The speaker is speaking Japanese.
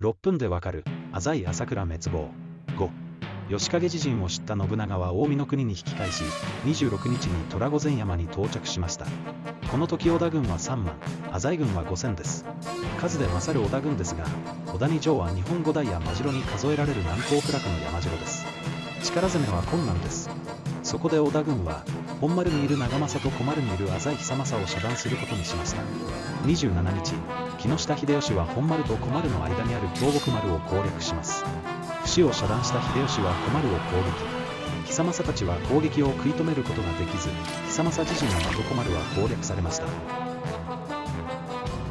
6分でわかる浅井朝倉滅亡。5、吉景自陣を知った信長は近江の国に引き返し、26日に虎御前山に到着しました。この時織田軍は3万、浅井軍は5000です。数で勝る織田軍ですが、小谷城は日本五大や真城に数えられる難攻不落の山城です。力攻めは困難です。そこで織田軍は、本丸にいる長政と小丸にいる浅井久政を遮断することにしました。27日、木下秀吉は本丸と小丸の間にある京極丸を攻略します。伏を遮断した秀吉は小丸を攻撃。久政たちは攻撃を食い止めることができず、久政自身の的小丸は攻略されました。